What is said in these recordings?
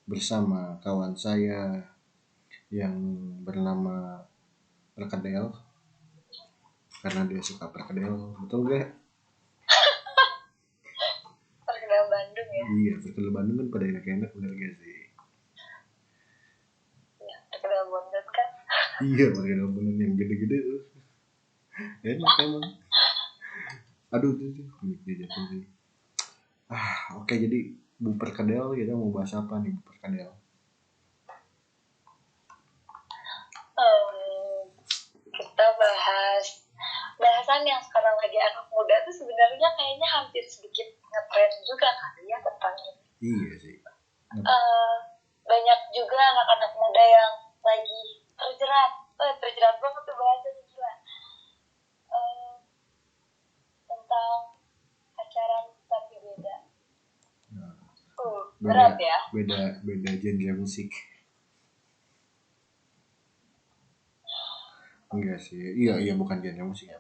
bersama kawan saya yang bernama Perkedel karena dia suka perkedel, betul gak? Perkedel Bandung ya? Iya, perkedel Bandung kan pada enak-enak, bener gak sih? Ya, perkedel bondet kan? Iya, perkedel Bandung yang gede-gede tuh enak emang. Aduh tuh dia jatuh sih. Oke, jadi Bu Perkedel, kita mau bahas apa nih Bu Perkedel? Kita bahas bahasan yang sekarang lagi anak muda tuh sebenarnya kayaknya hampir sedikit ngetren juga kali ya tentang ini. Iya sih. Banyak juga anak-anak muda yang lagi terjerat banget tuh bahasanya, gila. Tentang pacaran tapi beda. Berat ya. Beda genre musik. Enggak sih, iya bukan genre musik ya,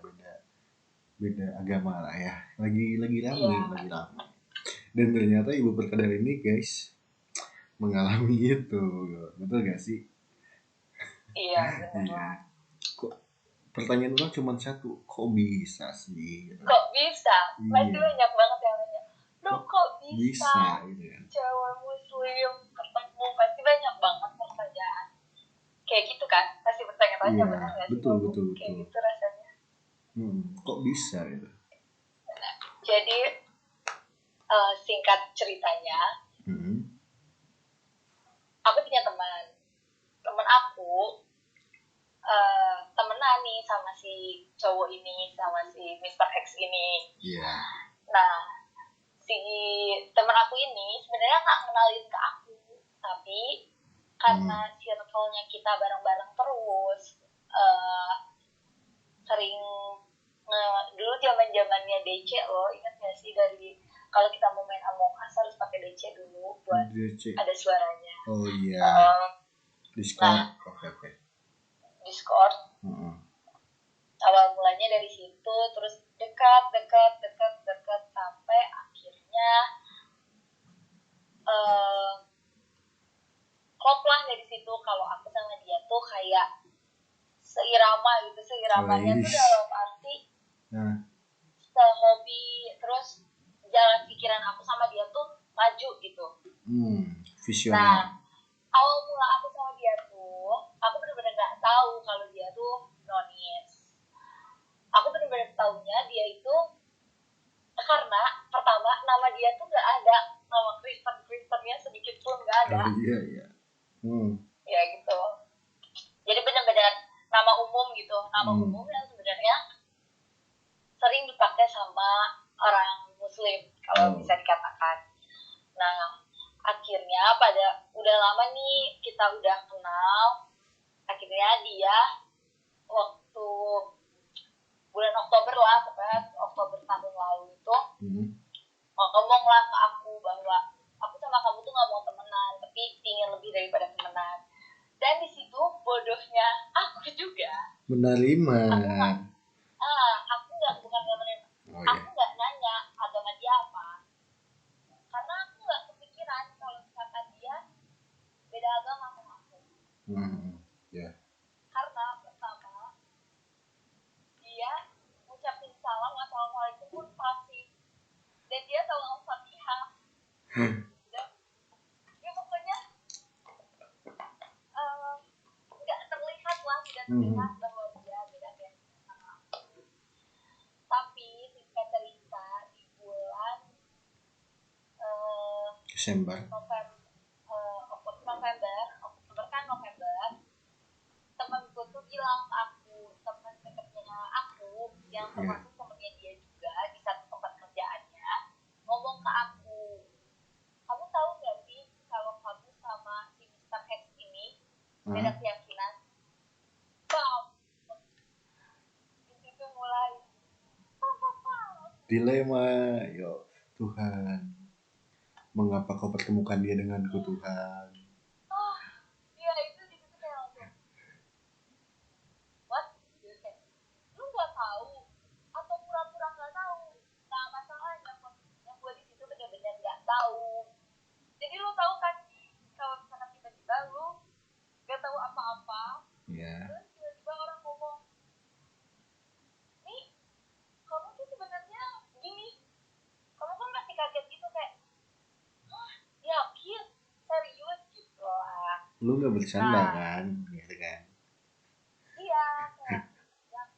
beda agama lah ya. Lagi rame, Iya. lagi rame. Dan ternyata Ibu Perkedel ini guys mengalami itu, betul gak sih? Iya, benar. Iya. Kok pertanyaan orang cuma satu, kok bisa sih? Gitu. Kok bisa? Pasti Iya. banyak banget yang nanya, kok bisa gitu kan? cewek muslim ketemu, pasti banyak banget pertanyaan kayak gitu kan, pasti bertanya-tanya. Iya, benar nggak sih betul. kayak gitu rasanya. Kok bisa gitu? Jadi singkat ceritanya, aku punya teman aku temenan nih sama si cowok ini, sama si Mr. X ini. Iya. Nah, si teman aku ini sebenarnya nggak kenalin ke aku, tapi karena circle-nya kita bareng-bareng terus, sering dulu zaman-zamannya DC loh, ingat nggak sih, dari kalau kita mau main Among Us harus pakai DC dulu buat DC. Ada suaranya. Oh iya. Discord. Oke. Discord. Awal mulanya dari situ, terus dekat sampai akhirnya klop lah dari situ. Kalau aku sama dia tuh kayak seirama gitu, seiramanya tuh dalam arti sehobi, terus jalan pikiran aku sama dia tuh maju gitu. Visioner. Nah, awal mula aku sama dia tuh, aku bener-bener gak tahu kalau dia tuh nonis. Aku bener-bener taunya dia itu karena pertama nama dia tuh gak ada nama Kristennya sedikit pun gak ada. Iya. Ya gitu. Jadi benar-benar nama umum gitu, nama umum yang sebenarnya sering dipakai sama orang Muslim kalau bisa dikatakan. Nah, akhirnya udah lama nih kita udah kenal. Akhirnya dia waktu bulan Oktober lah, Oktober tahun lalu itu ngomong lah ke aku bahwa aku sama kamu tuh nggak mau temenan, tapi ingin lebih daripada temenan. Dan di situ bodohnya aku juga menerima. Aku bukan nggak menerima. Aku nggak nanya agama dia apa, karena aku nggak kepikiran kalau misalkan dia beda agama sama aku. Karena pertama dia ngucapin salam assalamualaikum pun fasih, dan dia tahu Al-Fatihah. Ya pokoknya nggak terlihat bahwa dia beda sama aku. Tapi singkat cerita, di bulan Desember, November, temanku tuh bilang ke aku, teman dekatnya aku yang termasuk temennya dia juga di satu tempat kerjaannya, ngomong ke aku, kamu tahu nggak sih kalau kamu sama si Mr. X ini beda keyakinan? Di situ mulai dilema. Ya Tuhan, mengapa kau pertemukan dia denganku Tuhan? Iya, itu di situ kayak langsung what? Lu nggak tahu atau pura-pura nggak tahu? Nah, masalahnya yang gue di situ benar-benar nggak tahu. Jadi lu tahu kan kalau lu nggak bercanda Nah, kan, gitu kan? iya kayak yang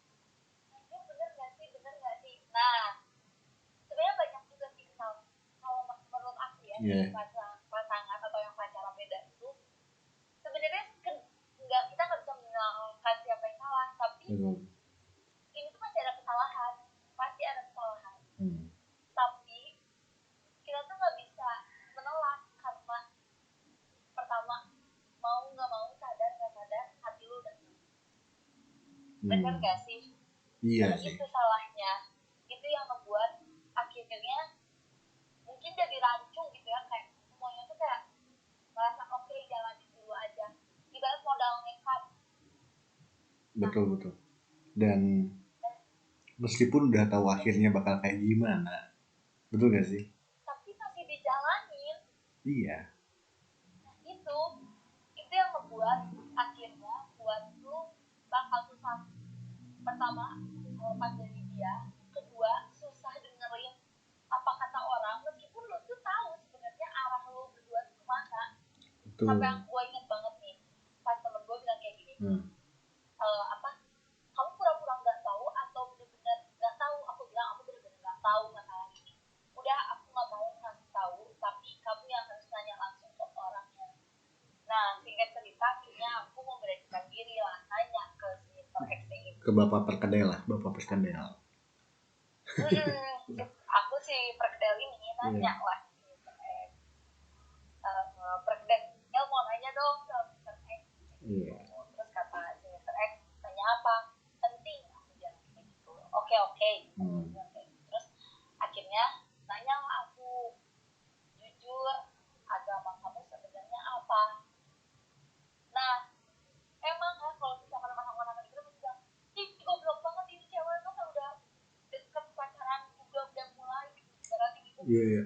anjir bener gak sih, bener gak sih. Nah, sebenarnya banyak juga sih kesalahan kalau menurut aku ya, Iya. di pasangan atau yang pacaran beda itu sebenarnya nggak, kita nggak bisa menyalahkan siapa yang salah, tapi Betul. ini tuh pasti ada kesalahan, pasti ada kesalahan. Hmm. Tapi kita tuh nggak bisa menolak karena pertama, mau nggak mau, sadar nggak sadar, hati lu udah bener Hmm. gak sih. Iya Nah, sih. itu salahnya, itu yang membuat akhirnya mungkin jadi rancu gitu ya, kayak semuanya tuh kayak merasa oke, jalanin dulu aja, ibarat modal nekat. Betul betul. Dan meskipun udah tahu akhirnya bakal kayak gimana, betul gak sih? Tapi masih dijalanin. Iya. Nah, itu yang membuat akhirnya buat lu bakal susah. Pertama, lepas dari dia. Kedua, susah dengerin apa kata orang, meskipun lu tuh tahu sebenarnya arah lu berdua tuh kemana. Sampai Betul. yang gue inget banget nih, pas temen gue bilang kayak gini, Hmm. apa, kamu pura-pura nggak tahu atau bener-bener nggak tahu. Aku bilang aku bener-bener nggak tahu masalah ini. Udah, aku nggak mau ngasih tahu, tapi kamu yang harus nanya langsung ke orangnya. Nah, singkat cerita akhirnya aku memberanikan diri lah nanya ke si Mr. X ini. Ke bapak perkedel lah, bapak perkedel. Aku si perkedel ini nanya Iya. lah si Mr. X. Perkedel mau nanya dong ke Mr. X. Iya. Terus kata si Mr. X, tanya apa? Penting, aku bilang kayak gitu. Oke. Hmm. Terus akhirnya nanya lah aku, jujur, agama kamu sebenarnya apa? Nah, emang kan kalau misalkan orang-orang gitu pasti bilang, ih goblok banget ini cewek tuh kan udah deket pacaran juga udah mulai gitu, ibaratnya gitu. Iya, iya.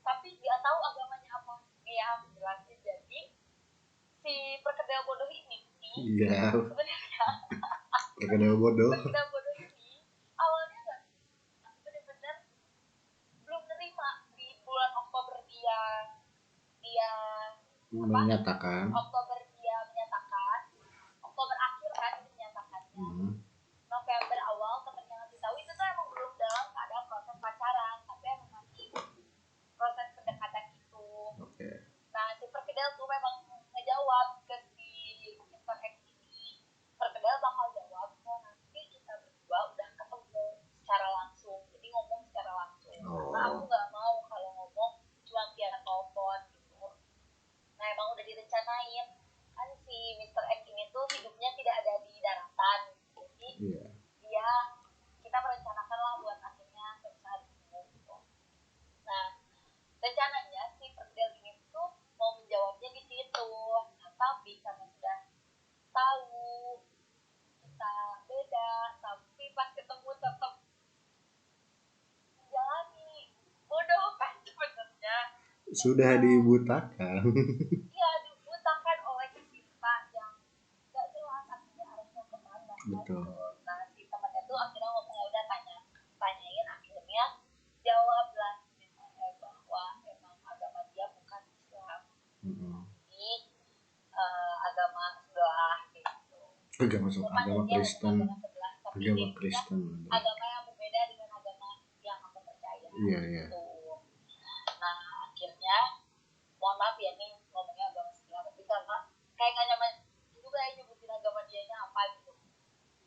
Tapi dia tahu agamanya apa. Iya, aku jelasin. Jadi si perkedel bodoh ini Iya. sebenarnya Perkedel bodoh. perkedel bodoh ini awalnya nggak bener-bener belum nerima. Di bulan Oktober dia dia Menyatakan. Oktober dia menyatakan, Oktober akhir kan itu menyatakannya. Hmm. November awal temennya ngasih tahu, itu tuh emang belum dalam keadaan proses pacaran, tapi emang masih proses pendekatan gitu. Oke. Nah, si perkedel tuh memang ngejawab ke si Mr. X ini. Perkedel bakal jawab kalau nanti kita berdua udah ketemu secara langsung, jadi ngomong secara langsung. Karena aku Oh. nggak mau kalau ngomong cuma via telepon gitu. Nah, emang udah direncanain kan si Mr. X ini tuh hidupnya tidak ada di daratan, jadi Iya. dia, kita merencanakan lah buat akhirnya suatu saat ketemu gitu. Nah, rencananya si perkedel ini tuh mau menjawabnya di situ. Nah, tapi karena sudah tahu kita beda, tapi pas ketemu tetap menjalani. Bodoh kan sebenarnya. Sudah dibutakan. Iya, dibutakan oleh cinta yang gak jelas akhirnya harusnya kemana. Betul. Nah, si temannya tuh akhirnya ngomong, ya udah tanyain, akhirnya jawablah misalnya bahwa emang agama dia bukan Islam, di agama sebelah gitu. Agama Agama Kristen. sebelah, tapi Agama dia Kristen. agama yang berbeda dengan agama yang aku percaya. Iya, iya. Gitu. Nah, akhirnya mohon maaf ya nih ngomongnya agama sebelah, tapi karena kayak gak nyaman juga ya nyebutin agama dianya apa gitu.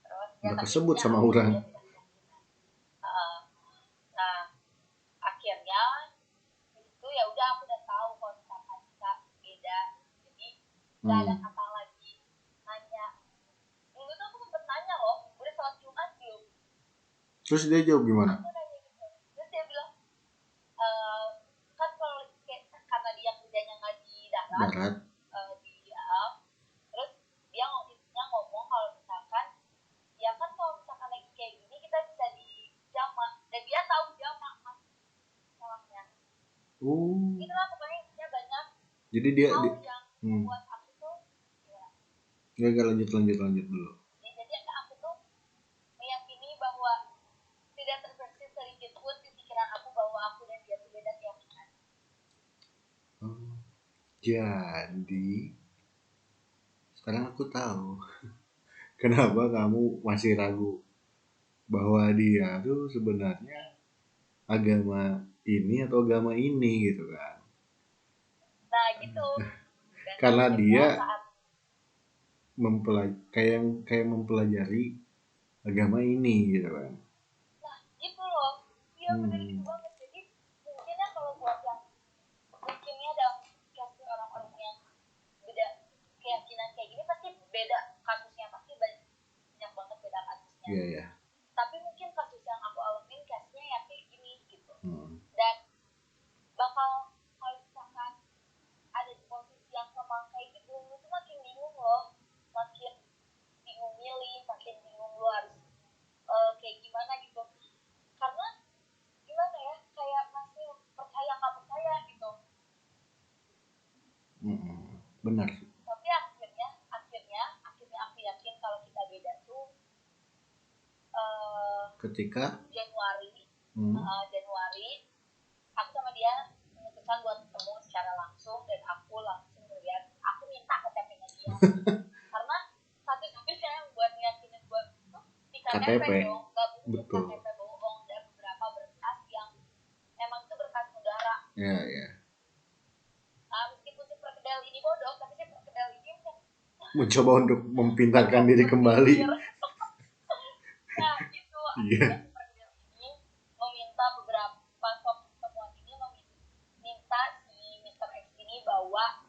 Terus ya, Udah tapi kesebut dia sama agama orang. dia tidak keyakinan. Nah, akhirnya itu ya udah, aku udah tahu kalau misalkan kita beda, jadi nggak ada kata lagi nanya. Dulu tuh aku sempet nanya loh, udah sholat Jumat belum? Terus dia jawab gimana? Aku nanya gitu, terus dia bilang, kan kalau karena dia kerjanya nggak di darat, Darat. di terus dia ngomong kalau misalkan, ya kan kalau misalkan lagi kayak gini kita bisa di jamak, dan dia tahu jamak mas salahnya. Itulah pokoknya intinya banyak Jadi dia hal yang membuat aku tuh ya. Gak lanjut dulu. Ya, jadi aku tuh meyakini bahwa tidak terbersit sedikit pun di pikiran aku bahwa aku dan dia tuh beda keyakinan. Jadi sekarang aku tahu kenapa kamu masih ragu bahwa dia tuh sebenarnya agama ini atau agama ini gitu kan. Nah gitu. Dan Karena akhirnya dia saat kayak mempelajari agama ini gitu kan. nah gitu loh, iya bener gitu Hmm. banget. Jadi mungkinnya kalau buat yang mungkinnya dalam kasih orang-orang yang beda keyakinan kayak gini pasti beda kasusnya, pasti banyak banget beda kasusnya. Iya ya. Tapi mungkin kasus yang aku alamin kasusnya ya kayak gini gitu. Hmm. Dan bakal kalau misalkan ada di posisi yang sama kayak gitu, lu tuh makin bingung loh, makin bingung milih, makin bingung lu harus kayak gimana gitu. Karena gimana ya, kayak masih percaya nggak percaya gitu. Hmm. Benar. Tapi akhirnya aku yakin kalau kita beda tuh Ketika Januari hmm. Januari aku sama dia memutuskan buat ketemu secara langsung, dan aku langsung melihat, aku minta KTP-nya dia karena satu-satunya yang buat ngeyakinin buat tuh di KTP KTP. dong, nggak mungkin Betul. KTP bohong. Dan beberapa berkas yang emang itu berkas negara. Ya ya. Meskipun si perkedel ini bodoh, tapi si perkedel ini Mencoba untuk mempintarkan diri kembali. Nah gitu, Iya. akhirnya si perkedel ini meminta beberapa soft temuan ini, meminta si Mr. X ini bawa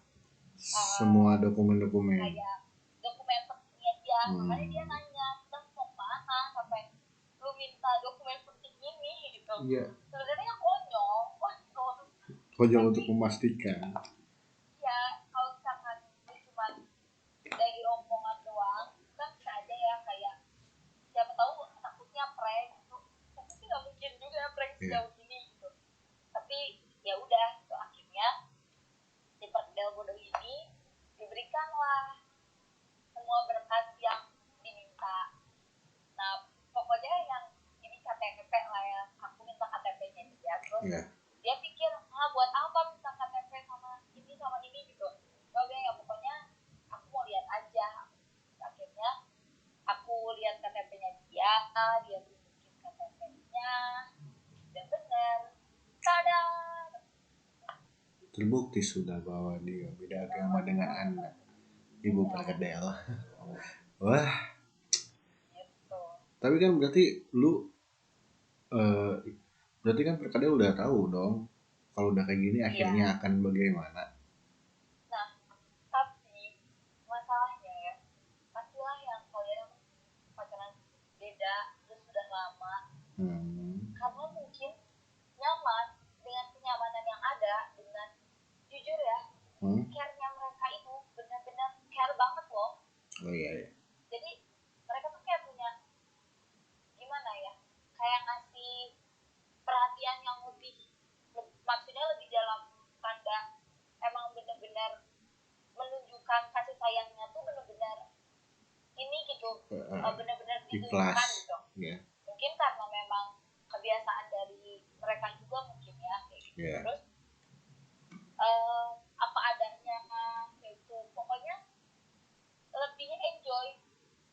Semua dokumen-dokumen. kayak dokumen pentingnya dia. Makanya dia nanya, kita mau kemana sampai lu minta dokumen penting ini gitu. Iya. Sebenarnya konyol. Konyol untuk memastikan. Ya kalau misalkan lu cuma dari rombongan doang kan bisa aja ya, kayak siapa tahu takutnya prank gitu. Tapi sih nggak mungkin juga prank sejauh ini gitu. Tapi ya udah gitu, akhirnya si perdel bodoh ini diberikanlah semua berkas yang diminta. Nah pokoknya yang ini KTP lah ya, aku minta KTP-nya dia. Terus dia pikir, buat apa minta KTP sama ini gitu. Oke ya pokoknya aku mau lihat aja. Akhirnya aku lihat KTP-nya dia tunjukin KTP-nya, dan bener, tada, Terbukti sudah bahwa dia beda agama dengan Anda, Ibu perkedel. Wah, gitu. tapi kan berarti kan perkedel udah tahu dong kalau udah kayak gini akhirnya akan bagaimana. Nah tapi masalahnya ya, pastilah yang kalian pacaran beda terus sudah lama, karena mungkin nyaman dengan kenyamanan yang ada, dengan jujur ya, care-nya mereka itu benar-benar care banget loh. Oh iya. Jadi mereka tuh kayak punya gimana ya, kayak ngasih perhatian yang lebih, maksudnya lebih dalam tanda emang benar-benar menunjukkan kasih sayangnya tuh benar-benar ini gitu, benar-benar ditunjukkan gitu. Mungkin karena memang kebiasaan dari mereka juga mungkin ya kayak gitu. Terus apa adanya gitu, pokoknya lebih enjoy,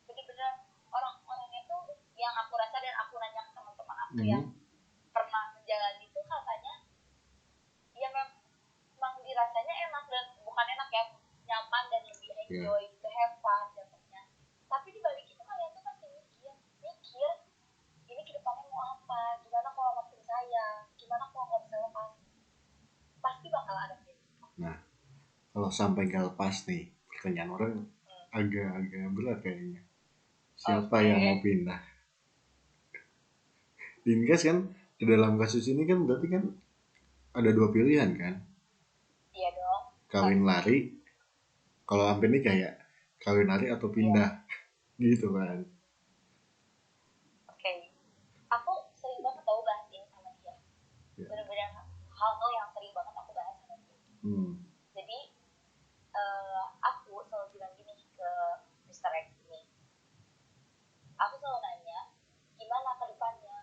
bener-bener orang-orangnya tuh yang aku rasa, dan aku nanya ke teman-teman aku yang pernah menjalani itu, katanya ya memang dirasanya enak, dan bukan enak ya, nyaman dan lebih enjoy gitu, have fun dapetnya. Tapi dibalik itu kalian tuh pasti mikir ini kedepannya mau apa, gimana kalau makin sayang, gimana kalau nggak bisa lepas, pasti bakal ada gitu. Nah kalau sampai nggak lepas nih, pertanyaan orang agak berat kayaknya. Siapa yang mau pindah? Dinkas kan di dalam kasus ini kan berarti kan ada dua pilihan kan? Iya dong. Kawin lari, kalau sampai ini kayak kawin lari atau pindah, gitu kan? Oke. Aku sering banget tau bahas ini sama dia. Bener-bener hal-hal yang sering banget aku bahas sama dia. Jadi aku selalu bilang gini ke Mr. X ini. Aku selalu nanya, gimana ke depannya?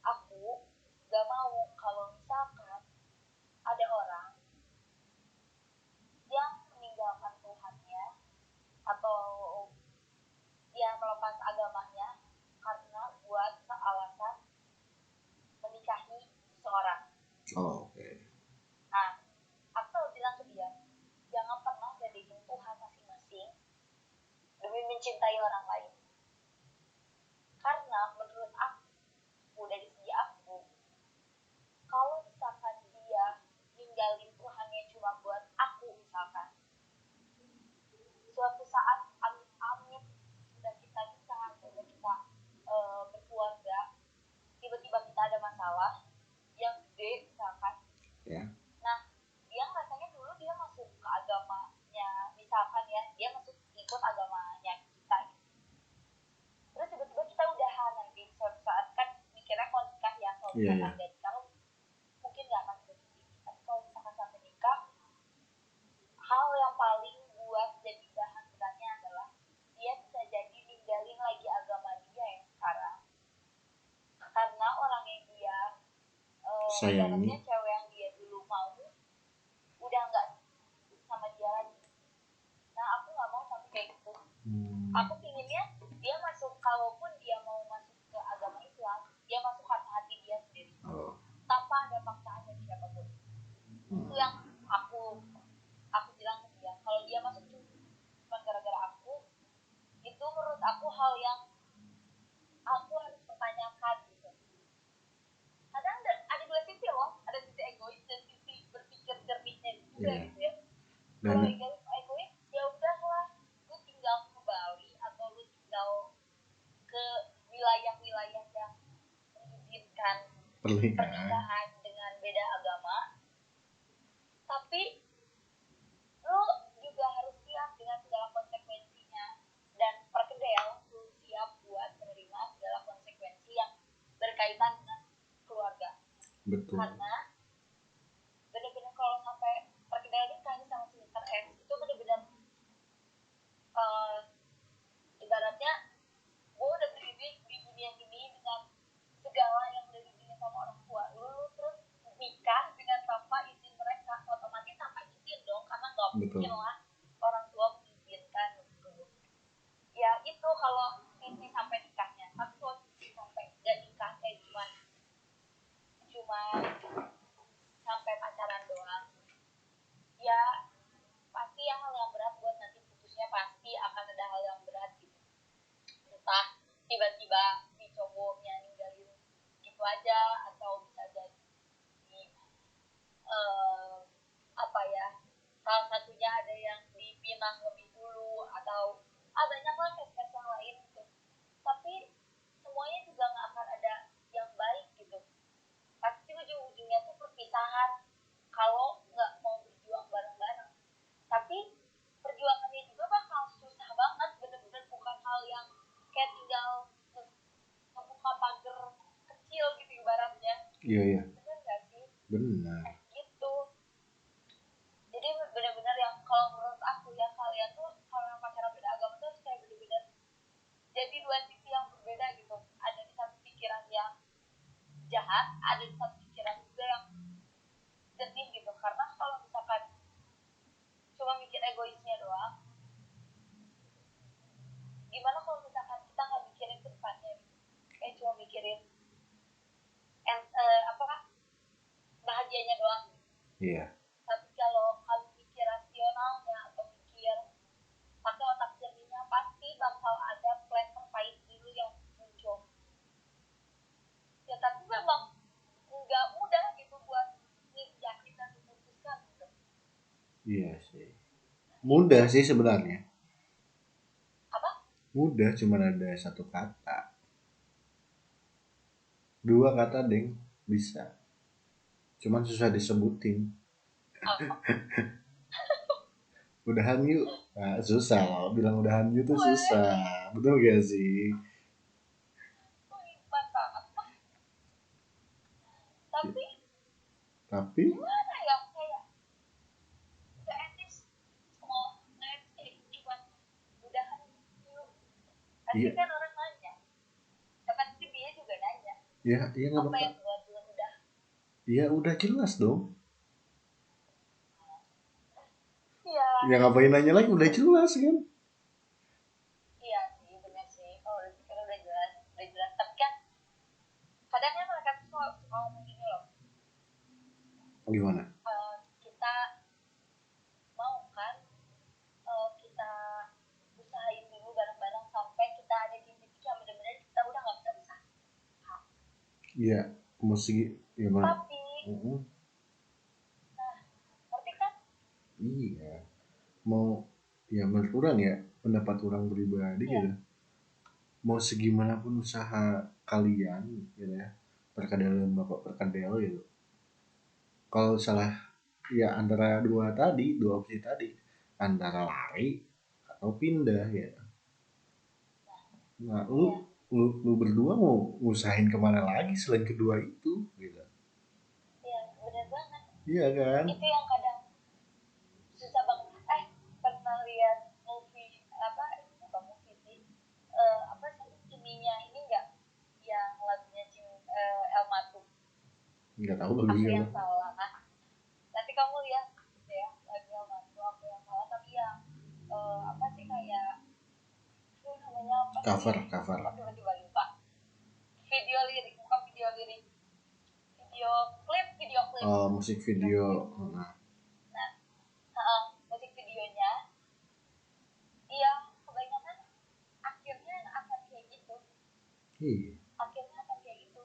Aku gak mau kalau misalkan ada orang Oh, oke. Nah, aku selalu bilang ke dia, jangan pernah jadiin Tuhan masing-masing demi mencintai orang lain. Karena menurut aku, dari segi aku, kalau misalkan dia ninggalin Tuhannya cuma buat aku misalkan, suatu saat amit-amit sudah kita nikah, sudah kita berkeluarga, tiba-tiba kita ada masalah yang gede misalkan. Ya. Nah, dia rasanya dulu dia masuk ke agamanya, misalkan ya, dia masuk ikut agamanya kita. Terus tiba-tiba kita udahan nanti suatu saat kan mikirnya kalau nikah ya, kalau misalkan udah nikah mungkin nggak akan seperti ini. Tapi kalau misalkan sampai nikah, hal yang paling buat jadi bahan beratnya adalah dia bisa jadi ninggalin lagi agama dia yang sekarang. Karena orang yang dia sayangi, cewek yang dia dulu mau udah nggak sama dia lagi. Nah, aku nggak mau sampai kayak gitu. Aku pinginnya dia masuk, kalaupun dia mau masuk ke agama Islam, dia masuk karena hati dia sendiri, tanpa ada paksaan dari siapapun. Itu yang aku bilang ke dia, kalau dia masuk cuma gara-gara aku, itu menurut aku hal yang aku harus pertanyakan gitu. Kadang ada dua sisi loh, ada sisi egois dan sisi berpikir jernihnya juga gitu ya. Kalau egois ya udahlah, lu tinggal ke Bali atau lu tinggal ke wilayah-wilayah yang mengizinkan pernikahan dengan beda agama, tapi lu juga harus siap dengan segala konsekuensinya, dan perkedel lu siap buat menerima segala konsekuensi yang berkaitan dengan keluarga. Betul. Karena benar-benar kalau sampai perkedel nikah sama si Mr. X itu benar-benar ibaratnya gue udah berdiri di dunia ini dengan segala yang udah diberikan sama orang tua lu terus nikah dengan tanpa izin mereka, otomatis tanpa izin dong, karena nggak mungkin lah orang tua mengizinkan gitu. Ya itu kalau sisi sampai nikahnya. Tapi kalau sisi sampai nggak nikah kayak cuma sampai pacaran doang, ya pasti ya hal yang berat buat nanti putusnya, pasti akan ada hal yang berat gitu. Entah tiba-tiba si cowoknya ninggalin gitu aja, atau bisa jadi apa ya, salah satunya ada yang dipinang lebih dulu, atau banyak lah kes-kes yang lain gitu. Tapi semuanya juga nggak akan ada yang baik gitu, pasti ujung-ujungnya tuh perpisahan kalau nggak mau berjuang bareng-bareng. Tapi perjuangannya juga bakal susah banget, bener-bener bukan hal yang kayak tinggal membuka pagar kecil gitu ibaratnya. Iya. Bener nggak sih? Benar. Gitu. Jadi benar-benar yang kalau menurut aku ya, kalian tuh kalau pacaran beda agama tuh kayak bener-bener jadi dua sisi yang berbeda gitu. Ada di satu pikiran yang jahat, ada di satu pikiran juga yang jernih gitu. Karena kalau misalkan cuma mikir egoisnya doang, gimana kalau misalkan kita nggak mikirin ke depannya gitu, kayak cuma mikirin bahagianya doang gitu. Iya. Tapi kalau kamu mikir rasionalnya atau mikir pakai otak jernihnya, pasti bakal ada plan terbaik dulu yang muncul. Ya tapi memang nggak mudah gitu buat yakin dan memutuskan gitu. Iya sih. Mudah sih sebenarnya. Apa? Mudah, cuma ada satu kata. Dua kata, Deng. Bisa. Cuman susah disebutin. Udahan yuk. Nah, susah loh. Bilang udahan yuk tuh susah. Betul gak sih? Tapi gimana ya, kayak gak etis mau cuma udahan yuk. Pasti kan orang nanya, pasti dia juga nanya. Iya nggak apa yang buat lu udah? Iya udah jelas dong. Iya. Ya ngapain nanya lagi, udah jelas kan? Iya sih, benar sih. Kalau udah pikir udah jelas. Tapi kan kadangnya mereka tuh suka ngomong gini loh. Gimana? Kita mau kan kita usahain dulu bareng-bareng sampai kita ada di titik yang benar-benar kita udah nggak bisa usaha. Iya, musik gimana? Tapi, nah, ngerti kan? Iya, mau ya menurut orang ya, pendapat orang pribadi Iya. gitu, mau segimana pun usaha kalian gitu ya, perkedel bapak perkedel gitu, kalau salah ya antara dua opsi tadi, antara lari atau pindah ya. Nah, lu Iya, lu berdua mau usahain kemana lagi selain kedua itu gitu. iya, bener banget. Iya kan? Itu yang kadang susah banget. Pernah lihat movie apa? Bukan movie sih. Apa sih ininya ini enggak? Yang lagunya El Matu. Nggak tahu lagu Aku iya yang mah. salah. Nanti kamu lihat gitu ya lagu El Matu aku yang salah tapi yang apa sih kayak itu namanya apa sih? Cover. Kok tiba-tiba lupa. Video lirik, bukan video lirik. Video klip. Oh, musik Video video. klip. Nah, Nah, musik videonya iya kebanyakan akhirnya akan kayak gitu iya. akhirnya akan kayak gitu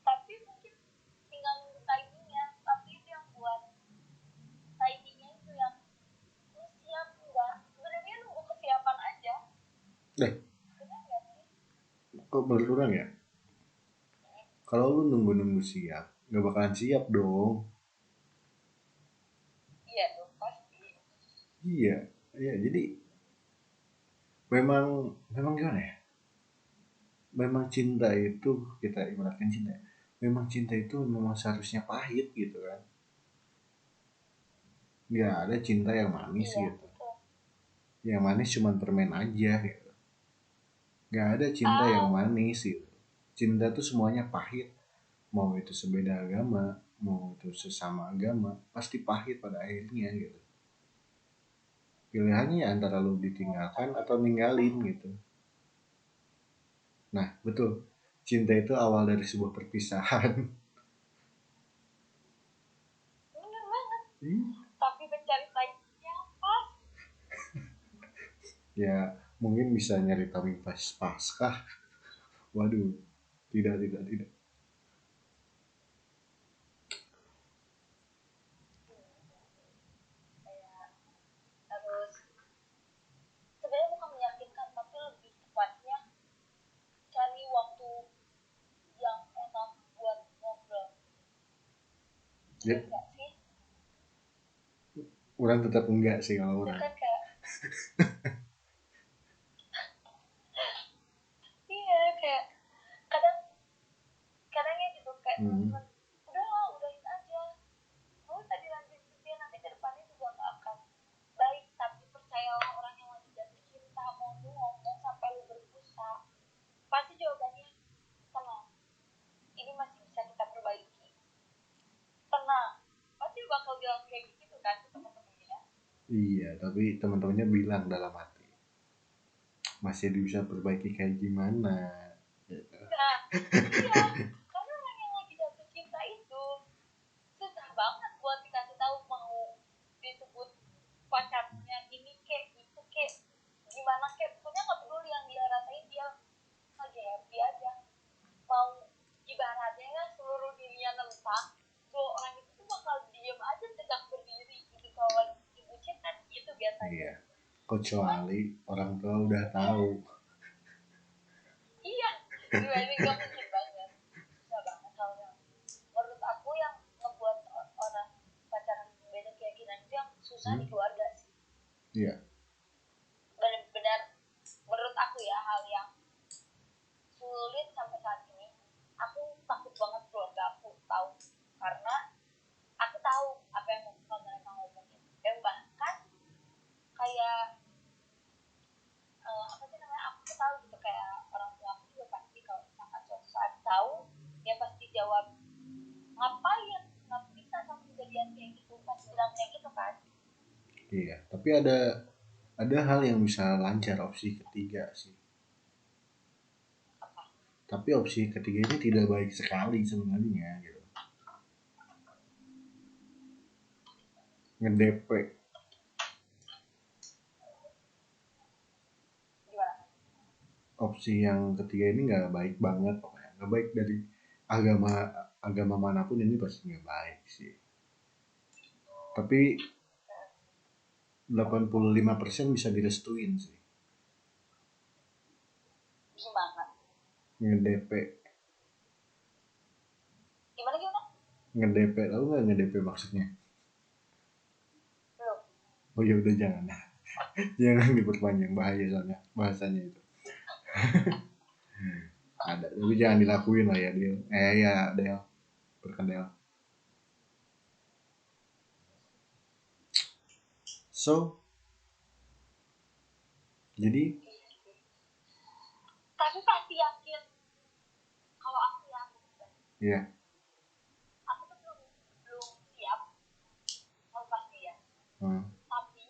tapi mungkin tinggal nunggu timingnya tapi itu yang buat timingnya itu yang lu siap enggak sebenarnya nunggu kesiapan aja Deh, benar nggak sih kok menurut orang ya? Kalau lu nunggu siap, nggak bakalan siap dong. iya dong pasti Iya, iya. Jadi memang memang gimana ya? Memang cinta itu kita ibaratkan cinta. Memang cinta itu memang seharusnya pahit gitu kan. Nggak ada cinta yang manis iya gitu. betul Yang manis cuma permen aja gitu. Nggak ada cinta yang ah manis gitu. Cinta tuh semuanya pahit. Mau itu sebeda agama, mau itu sesama agama, pasti pahit pada akhirnya gitu. Pilihannya ya antara lu ditinggalkan tapi atau ninggalin gitu. Nah, betul. Cinta itu awal dari sebuah perpisahan. bener banget tapi mencari timingnya pas Ya, mungkin bisa nyari taming pas paskah. Waduh, tidak. kayak harus sebenarnya bukan meyakinkan tapi lebih tepatnya cari waktu yang enak buat ngobrol. Ya, Iya enggak sih? orang tetap enggak sih kalau Itu orang. kan kayak, iya kayak kadang kadangnya gitu kayak Hmm, teman-teman udah lah udahin aja. Mau tadi lanjutin nanti ke depannya juga gak akan baik. Tapi percayalah orang yang lagi jatuh cinta mau lu ngomong sampai lu berbusa pasti jawabannya tenang. Ini masih bisa kita perbaiki. Tenang. Pasti bakal bilang kayak gitu kan ke teman-temannya. iya, tapi teman-temannya bilang dalam hati, masih bisa perbaiki kayak gimana? Nah, iya. Karena orang yang lagi jatuh cinta itu susah banget buat dikasih tahu mau disebut pacarnya ini kek itu kek gimana kek pokoknya nggak peduli yang dia rasain dia lagi happy aja mau ibaratnya kan seluruh dunia nentang tuh orang itu tuh bakal diem aja tegak berdiri gitu kalau dibucin kan gitu biasanya Iya, cuman kecuali orang tua udah iya tahu. iya gimana gak mungkin banget susah banget soalnya menurut aku yang ngebuat orang pacaran beda keyakinan itu yang susah Hmm? di keluarga sih Iya, benar-benar menurut aku ya hal yang sulit sampai saat ini aku takut banget keluarga aku tahu karena aku tahu apa yang mau mereka ngomongin dan bahkan kayak apa sih namanya aku tuh tahu gitu kayak orang tua aku juga pasti kalau misalkan suatu saat tahu dia pasti jawab ngapain nggak bisa sama kejadian kayak gitu pasti bilang kayak gitu kan iya. Tapi ada hal yang bisa lancar opsi ketiga sih. apa Tapi opsi ketiga ini tidak baik sekali sebenarnya gitu. nge-DP. Gimana? Opsi yang ketiga ini nggak baik banget pokoknya, nggak baik dari agama agama manapun ini pasti nggak baik sih. Tapi 85% bisa direstuin sih. Gimana? Nge-DP. Gimana? Nge-DP, tahu nggak nge-DP maksudnya? Belum. Oh ya udah jangan. Jangan diperpanjang, bahaya soalnya bahasanya itu. Ada, tapi jangan dilakuin lah ya dia. Ya Del, berkedel. So, jadi Tapi pasti yakin kalau aku ya, aku tuh belum siap, aku pasti ya. hmm, Tapi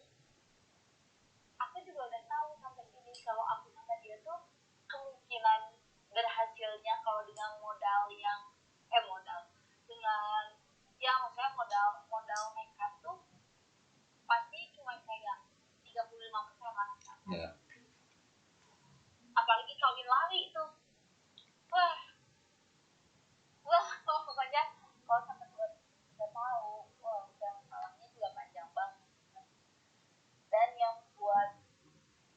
aku juga udah tahu sampai sini kalau aku sama dia tuh kemungkinan berhasilnya kalau dengan modal yang modal dengan ya maksudnya modal nekat tuh pasti cuma kayak 35% lah. ya. Apalagi kawin lari itu, wah pokoknya kalau sampai udah tahu, wah udah masalahnya juga panjang banget. Dan yang buat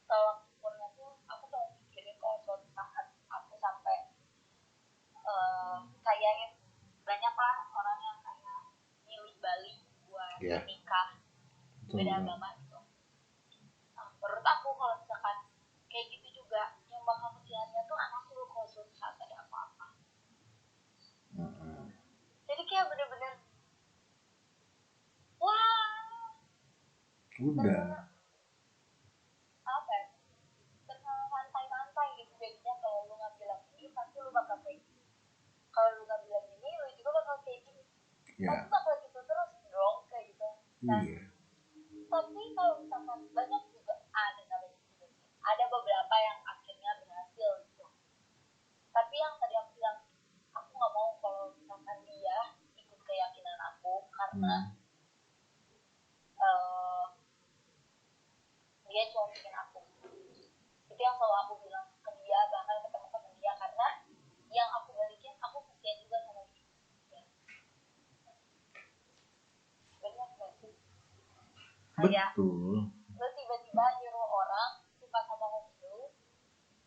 tolak ukurnya tuh aku selalu mikirin kalau suatu saat aku sampai kayak banyak lah orang yang kayak milih Bali buat nikah beda agama gitu. Menurut aku kalau misalkan kayak gitu juga yang bakal kesiannya tuh anak lu kalau suatu saat ada apa-apa. Jadi kayak bener-bener wah Udah. apa ya, santai-santai gitu jadinya. Kalau lu ngambil yang ini pasti lu bakal kayak gini, kalau lu ngambil yang ini lu juga bakal kayak gini, pasti bakal gitu terus dong kayak gitu. Nah tapi kalau misalkan banyak juga ada beberapa yang akhirnya berhasil gitu. Tapi yang tadi aku bilang aku nggak mau kalau misalkan dia ikut keyakinan aku karena dia cuma bikin aku. Itu yang selalu aku bilang ke dia, bahkan ke teman-teman dia, karena yang aku balikin aku kasihan juga sama dia. Benar nggak sih? Kayak Betul. lo tiba-tiba nyuruh orang suka sama hobi lo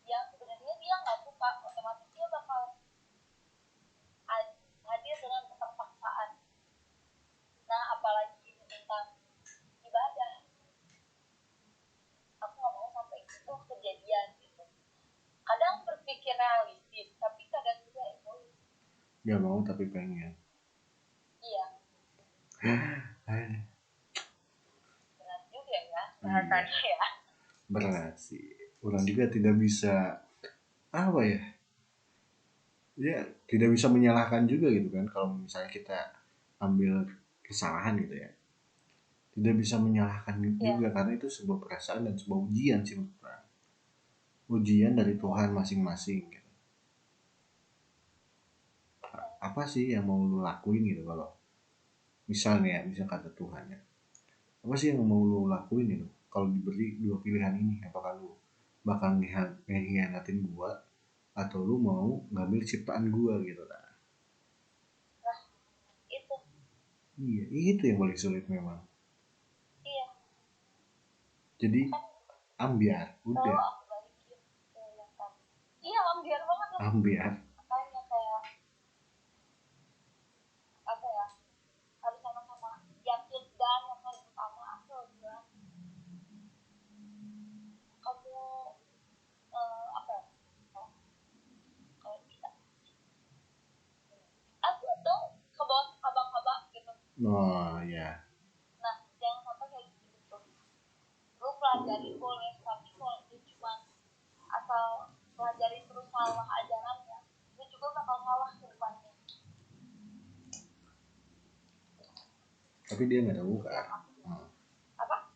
yang sebenarnya dia nggak suka, otomatis dia bakal hadir dengan keterpaksaan. Nah apalagi itu tentang ibadah, aku nggak mau sampai itu kejadian gitu. Kadang berpikir realistis tapi kadang juga egois. Gak mau tapi pengen. Iya. Berat juga ya bahasanya ya. Berat sih. Orang juga tidak bisa apa ya? Ya tidak bisa menyalahkan juga gitu kan kalau misalnya kita ambil kesalahan gitu ya. Tidak bisa menyalahkan juga karena itu sebuah perasaan dan sebuah ujian sih menurut orang. Ujian dari Tuhan masing-masing gitu. Apa sih yang mau lu lakuin gitu kalau misalnya ya, misal kata Tuhan ya, apa sih yang mau lu lakuin gitu kalau diberi dua pilihan ini, apakah lu bakal ngehianatin gua atau lu mau ngambil ciptaan gua gitu kan. Nah itu Iya itu yang paling sulit memang. iya. Jadi ambiar udah. Aku balikin ke yang tadi. Iya ambiar banget lah. Ambiar. Makanya kayak apa ya, harus sama-sama yakin. Dan yang paling utama aku bilang kamu apa ya, kalau kita aku tuh ke bawah kabak-kabak gitu. Oh ya. Nah jangan sampai kayak gitu. Lu pelajarin boleh, tapi kalau dia cuma asal pelajarin terus salah ajarannya, dia juga bakal salah ke depannya. Tapi dia nggak tahu kan. Apa?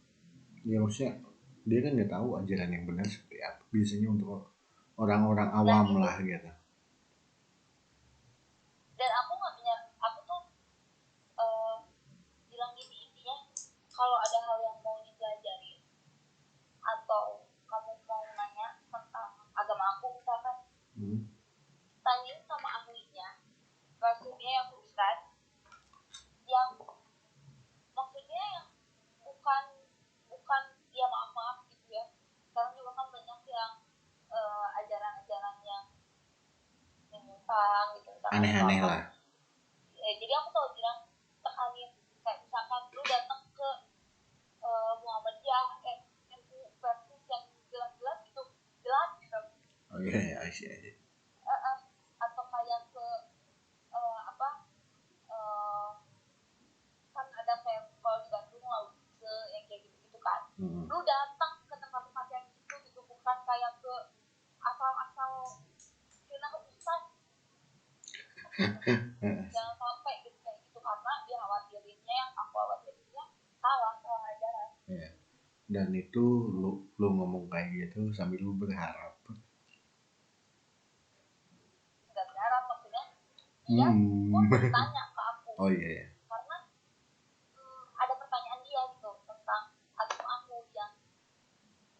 Ya maksudnya dia kan nggak tahu ajaran yang benar seperti apa. Biasanya untuk orang-orang awam lah gitu. Dan aku nggak punya, aku tuh bilang gini intinya, aneh-aneh atau apa. lah. Ya, jadi aku selalu bilang tekanin kayak misalkan lu datang ke Muhammadiyah NU versus yang jelas-jelas gitu, jelas gitu. Oh iya, I see. Atau kayak ke apa kan ada kayak kalau di Bandung Laudice yang kayak gitu-gitu kan. Lu datang ke tempat-tempat yang gitu bukan kayak ke asal-asal kena ustaz. Jangan sampai gitu kayak gitu karena dikhawatirinnya yang aku khawatirinnya salah ajaran. Ya. Dan itu lu ngomong kayak gitu sambil lu berharap. Nggak berharap maksudnya dia pun bertanya ke aku. Oh iya. Karena ada pertanyaan dia gitu tentang agama aku yang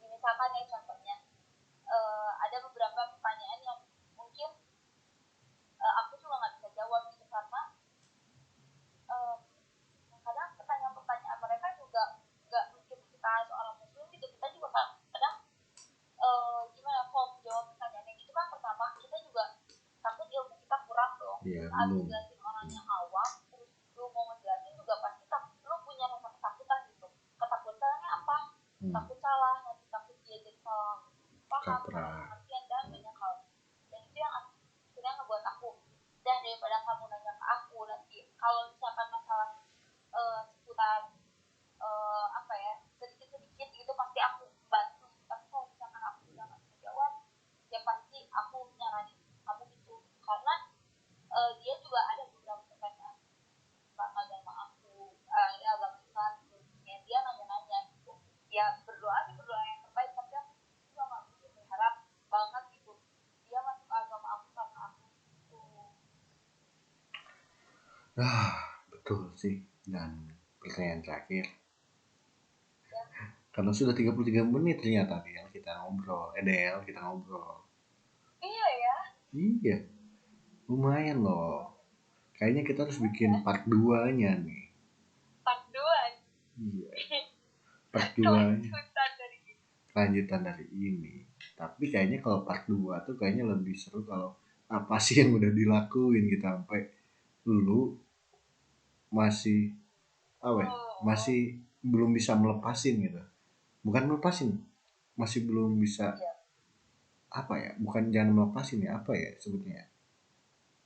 misalkan ya contohnya ada beberapa pertanyaan yang mungkin aku juga nggak bisa jawab gitu karena kadang pertanyaan-pertanyaan mereka juga nggak mungkin kita seorang muslim gitu kita juga kadang gimana kalau menjawab pertanyaan yang gitu kan pertama kita juga takut ilmu kita kurang dong saat ngejelasin orang yang awam terus lu mau ngejelasin juga pasti lu punya rasa ketakutan gitu ketakutannya apa takut salah nanti takut dia jadi salah paham pengertian dan banyak hal dan itu yang akhirnya ngebuat aku dan daripada kamu nanya ke aku nanti kalau misalkan masalah seputar apa ya sedikit gitu pasti aku bantu tapi kalau misalkan aku udah nggak bisa jawab ya pasti aku nyaranin kamu gitu karena dia juga ada beberapa pertanyaan tentang agama aku agama Islam yang dia nanya-nanya gitu ya berdoa yang terbaik tapi aku juga nggak mungkin berharap banget gitu dia masuk agama aku karena aku gitu. Betul sih. Dan pertanyaan terakhir ya. Karena sudah 33 menit ternyata Del kita ngobrol. Iya ya. Iya. Lumayan loh. Kayaknya kita harus bikin part 2-nya nih. Part 2? Iya. Part 2-nya. Lanjutan dari ini. Tapi kayaknya kalau part 2 tuh kayaknya lebih seru kalau apa sih yang udah dilakuin gitu sampai lu masih masih belum bisa melepasin gitu. Bukan melepasin, masih belum bisa apa ya? Bukan jangan melepasin ya, apa ya sebutnya?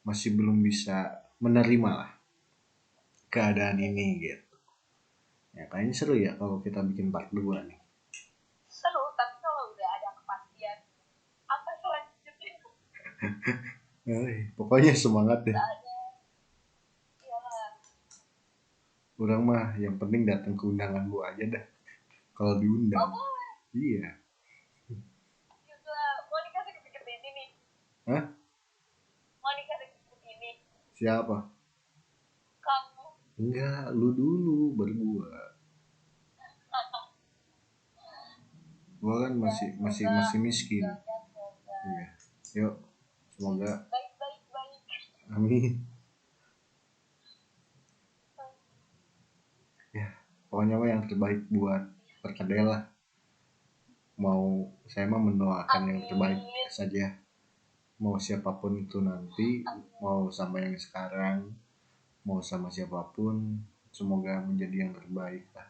Masih belum bisa menerima lah keadaan ini gitu. Ya kayaknya seru ya kalau kita bikin part 2 nih. Seru, tapi kalau udah ada kepastian apa selanjutnya? Pokoknya semangat deh. Ya. Orang mah yang penting datang ke undangan gua aja dah. Kalau diundang. Iya. Juga mau nikah deket-deket ini nih. Hah? Mau nikah deket-deket ini. Siapa? Kamu. Enggak, lu dulu baru gua. Gua kan masih miskin. Iya. Yuk, semoga. Baik. Amin. Ya, pokoknya mah yang terbaik buat Perkedel lah. Saya mah mendoakan yang terbaik saja. Mau siapapun itu nanti, mau sama yang sekarang, mau sama siapapun, semoga menjadi yang terbaik lah.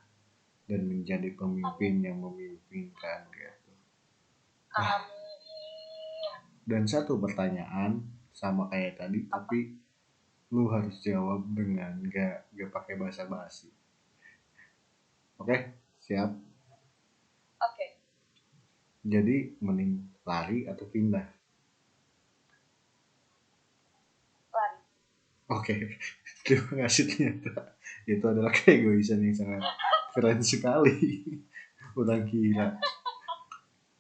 Dan menjadi pemimpin yang memimimpinkan gitu. Dan satu pertanyaan sama kayak tadi, tapi lu harus jawab dengan gak pakai basa-basi. Oke, siap? Oke. Jadi mending lari atau pindah? Lari. Oke, terima kasih ternyata. Itu adalah keegoisan yang sangat keren sekali. Udah gila.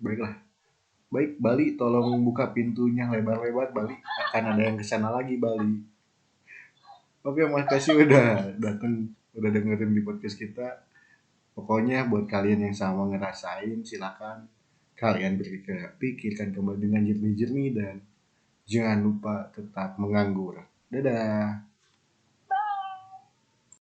Baiklah. Baik, Bali tolong buka pintunya lebar-lebar. Bali akan ada yang kesana lagi, Bali. Oke, makasih udah datang, udah dengerin di podcast kita. Pokoknya buat kalian yang sama ngerasain, silakan kalian pikirkan kembali dengan jernih-jernih dan jangan lupa tetap menganggur. Dadah.